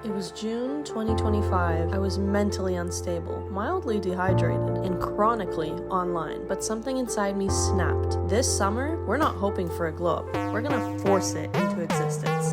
It was June 2025. I was mentally unstable, mildly dehydrated, and chronically online, but something inside me snapped. This summer, we're not hoping for a glow up. We're gonna force it into existence.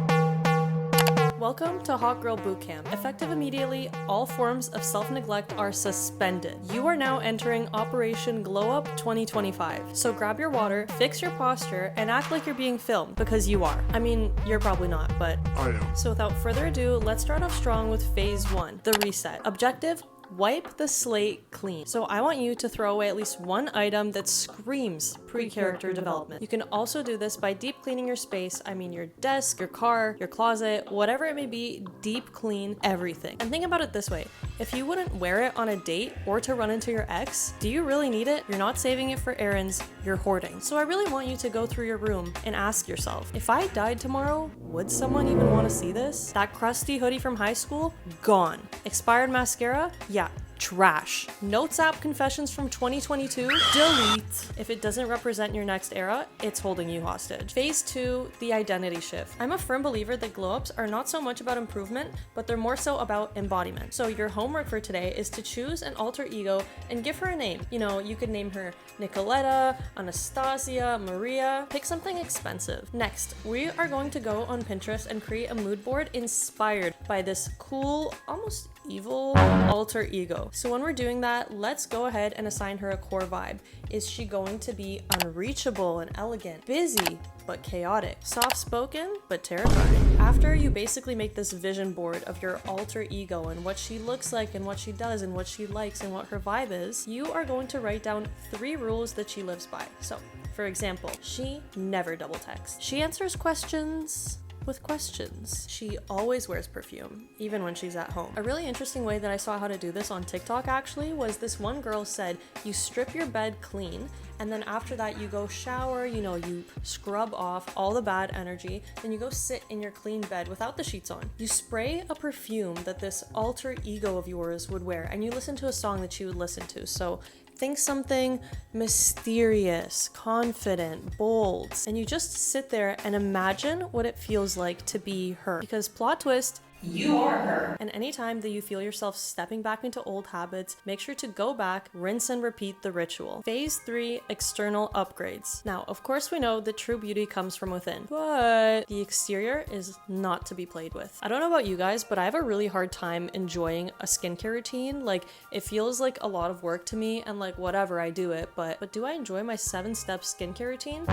Welcome to Hot Girl Bootcamp. Effective immediately, all forms of self-neglect are suspended. You are now entering Operation Glow Up 2025. So grab your water, fix your posture, and act like you're being filmed, because you are. I mean, you're probably not, but I am. So without further ado, let's start off strong with phase 1, the reset. Objective: wipe the slate clean. So I want you to throw away at least one item that screams pre-character development. You can also do this by deep cleaning your space. I mean your desk, your car, your closet, whatever it may be, deep clean everything. And think about it this way. If you wouldn't wear it on a date or to run into your ex, do you really need it? You're not saving it for errands, you're hoarding. So I really want you to go through your room and ask yourself, if I died tomorrow, would someone even want to see this? That crusty hoodie from high school? Gone. Expired mascara? Yeah, trash. Notes app confessions from 2022? Delete. If it doesn't represent your next era, it's holding you hostage. Phase 2, the identity shift. I'm a firm believer that glow-ups are not so much about improvement, but they're more so about embodiment. So your homework for today is to choose an alter ego and give her a name. You know, you could name her Nicoletta, Anastasia, Maria. Pick something expensive. Next, we are going to go on Pinterest and create a mood board inspired by this cool, almost evil alter ego. So when we're doing that, let's go ahead and assign her a core vibe. Is she going to be unreachable and elegant, busy but chaotic, soft-spoken but terrifying? After you basically make this vision board of your alter ego and what she looks like and what she does and what she likes and what her vibe is, you are going to write down 3 rules that she lives by. So, for example, she never double texts. She answers questions with questions. She always wears perfume, even when she's at home. A really interesting way that I saw how to do this on TikTok actually was this one girl said, you strip your bed clean, and then after that you go shower, you scrub off all the bad energy, then you go sit in your clean bed without the sheets on. You spray a perfume that this alter ego of yours would wear, and you listen to a song that she would listen to. So think something mysterious, confident, bold, and you just sit there and imagine what it feels like to be her. Because plot twist, you are her. And anytime that you feel yourself stepping back into old habits, make sure to go back, rinse and repeat the ritual. Phase 3, external upgrades. Now, of course we know that true beauty comes from within, but the exterior is not to be played with. I don't know about you guys, but I have a really hard time enjoying a skincare routine. Like, it feels like a lot of work to me, and like, whatever, I do it, but do I enjoy my 7-step skincare routine?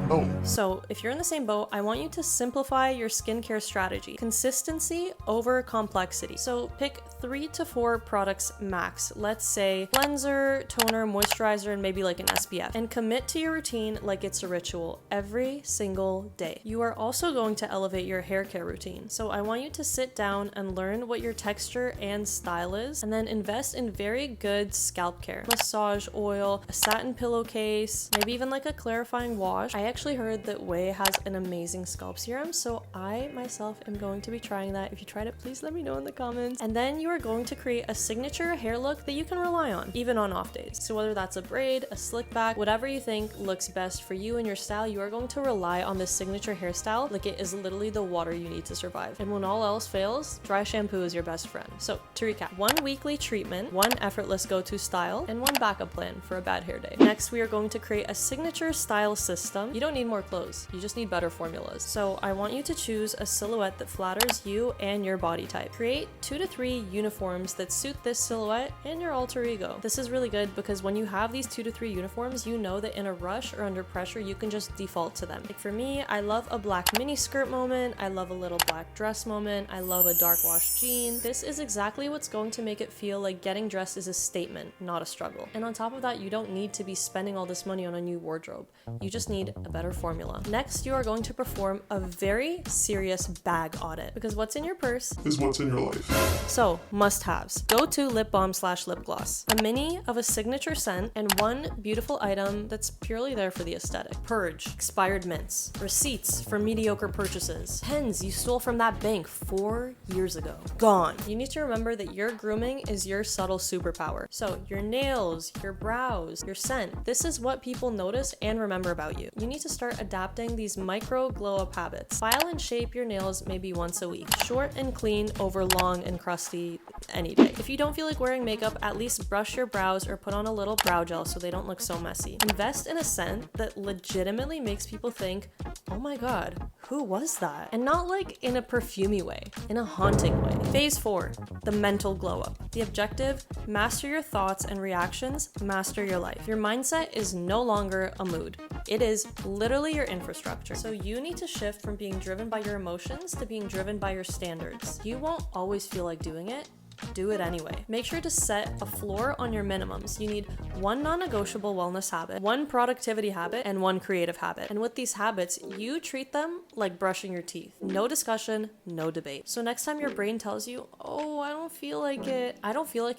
No. So if you're in the same boat, I want you to simplify your skincare strategy. Consistency over complexity. So pick 3 to 4 products max. Let's say cleanser, toner, moisturizer, and maybe like an SPF. And commit to your routine like it's a ritual every single day. You are also going to elevate your hair care routine. So I want you to sit down and learn what your texture and style is, and then invest in very good scalp care. Massage oil, a satin pillowcase, maybe even like a clarifying wash. I actually heard that Way has an amazing scalp serum, so I myself am going to be trying that. If you tried it, please let me know in the comments. And then you are going to create a signature hair look that you can rely on, even on off days. So whether that's a braid, a slick back, whatever you think looks best for you and your style, you are going to rely on this signature hairstyle like it is literally the water you need to survive. And when all else fails, dry shampoo is your best friend. So to recap, 1 weekly treatment, 1 effortless go-to style, and 1 backup plan for a bad hair day. Next, we are going to create a signature style system. You don't need more clothes, you just need better formulas. So I want you to choose a silhouette that flatters you and your body type. Create 2 to 3 uniforms that suit this silhouette and your alter ego. This is really good because when you have these 2 to 3 uniforms, you know that in a rush or under pressure, you can just default to them. Like for me, I love a black mini skirt moment, I love a little black dress moment, I love a dark wash jean. This is exactly what's going to make it feel like getting dressed is a statement, not a struggle. And on top of that, you don't need to be spending all this money on a new wardrobe. You just need a better formula. Next, you are going to perform a very serious bag audit, because what's in your purse Is what's in your life. So, must-haves. Go-to lip balm / lip gloss. A mini of a signature scent, and 1 beautiful item that's purely there for the aesthetic. Purge. Expired mints. Receipts for mediocre purchases. Pens you stole from that bank 4 years ago. Gone. You need to remember that your grooming is your subtle superpower. So, your nails, your brows, your scent. This is what people notice and remember about you. You need to to start adapting these micro glow up habits. File and shape your nails maybe once a week. Short and clean over long and crusty any day. If you don't feel like wearing makeup, at least brush your brows or put on a little brow gel so they don't look so messy. Invest in a scent that legitimately makes people think, oh my god, who was that? And not like in a perfumey way, in a haunting way. Phase 4, the mental glow up. The objective, master your thoughts and reactions, master your life. Your mindset is no longer a mood. It is literally your infrastructure. So you need to shift from being driven by your emotions to being driven by your standards. You won't always feel like doing it. Do it anyway. Make sure to set a floor on your minimums. You need one non-negotiable wellness habit, one productivity habit, and one creative habit. And with these habits, you treat them like brushing your teeth. No discussion, no debate. So next time your brain tells you, oh, I don't feel like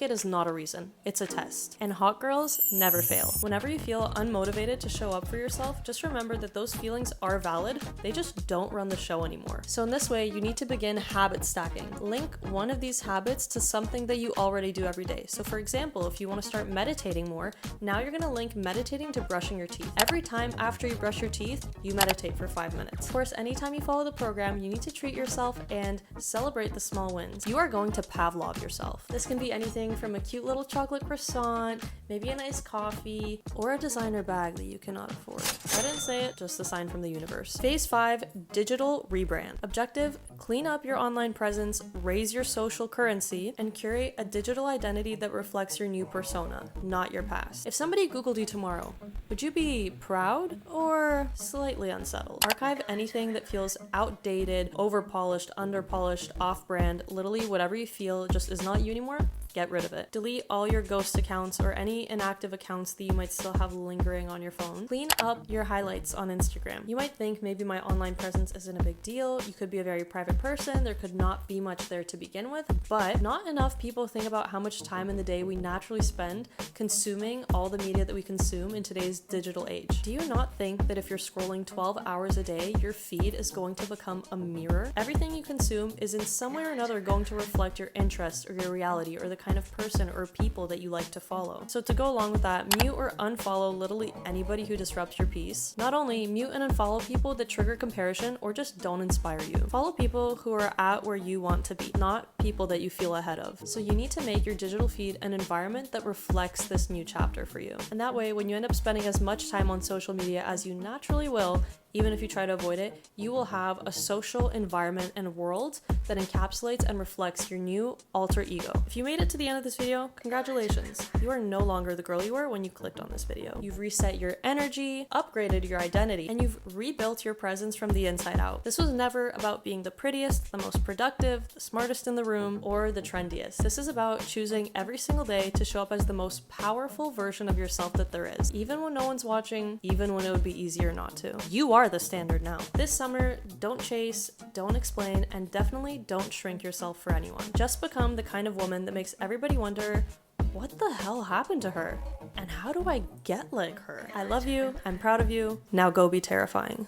it is not a reason. It's a test. And hot girls never fail. Whenever you feel unmotivated to show up for yourself, just remember that those feelings are valid. They just don't run the show anymore. So in this way, you need to begin habit stacking. Link one of these habits to something that you already do every day. So for example, if you want to start meditating more, now you're going to link meditating to brushing your teeth. Every time after you brush your teeth, you meditate for 5 minutes. Of course, anytime you follow the program, you need to treat yourself and celebrate the small wins. You are going to Pavlov yourself. This can be anything from a cute little chocolate croissant, maybe a nice coffee, or a designer bag that you cannot afford. I didn't say it, just a sign from the universe. Phase 5, digital rebrand. Objective, clean up your online presence, raise your social currency, and curate a digital identity that reflects your new persona, not your past. If somebody Googled you tomorrow, would you be proud or slightly unsettled? Archive anything that feels outdated, overpolished, underpolished, off-brand, literally whatever you feel just is not you anymore. Get rid of it. Delete all your ghost accounts or any inactive accounts that you might still have lingering on your phone. Clean up your highlights on Instagram. You might think maybe my online presence isn't a big deal. You could be a very private person. There could not be much there to begin with, but not enough people think about how much time in the day we naturally spend consuming all the media that we consume in today's digital age. Do you not think that if you're scrolling 12 hours a day, your feed is going to become a mirror? Everything you consume is in some way or another going to reflect your interest or your reality or the kind of person or people that you like to follow. So to go along with that, mute or unfollow literally anybody who disrupts your peace. Not only mute and unfollow people that trigger comparison or just don't inspire you. Follow people who are at where you want to be, not people that you feel ahead of. So you need to make your digital feed an environment that reflects this new chapter for you. And that way, when you end up spending as much time on social media as you naturally will, even if you try to avoid it, you will have a social environment and world that encapsulates and reflects your new alter ego. If you made it to the end of this video, congratulations. You are no longer the girl you were when you clicked on this video. You've reset your energy, upgraded your identity, and you've rebuilt your presence from the inside out. This was never about being the prettiest, the most productive, the smartest in the room, or the trendiest. This is about choosing every single day to show up as the most powerful version of yourself that there is, even when no one's watching, even when it would be easier not to. You are the standard now. This summer, don't chase, don't explain, and definitely don't shrink yourself for anyone. Just become the kind of woman that makes everybody wonder, what the hell happened to her? And how do I get like her? I love you. I'm proud of you. Now go be terrifying.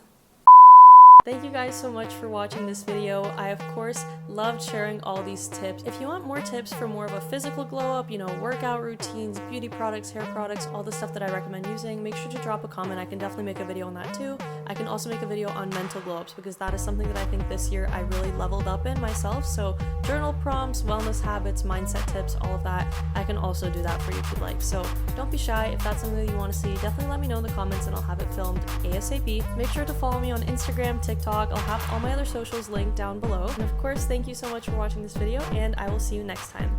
Thank you guys so much for watching this video. I, of course, loved sharing all these tips. If you want more tips for more of a physical glow up, workout routines, beauty products, hair products, all the stuff that I recommend using, make sure to drop a comment. I can definitely make a video on that too. I can also make a video on mental glow ups because that is something that I think this year I really leveled up in myself. So journal prompts, wellness habits, mindset tips, all of that. I can also do that for you if you'd like. So don't be shy. If that's something that you want to see, definitely let me know in the comments and I'll have it filmed ASAP. Make sure to follow me on Instagram, TikTok. I'll have all my other socials linked down below. And of course, thank you so much for watching this video and I will see you next time.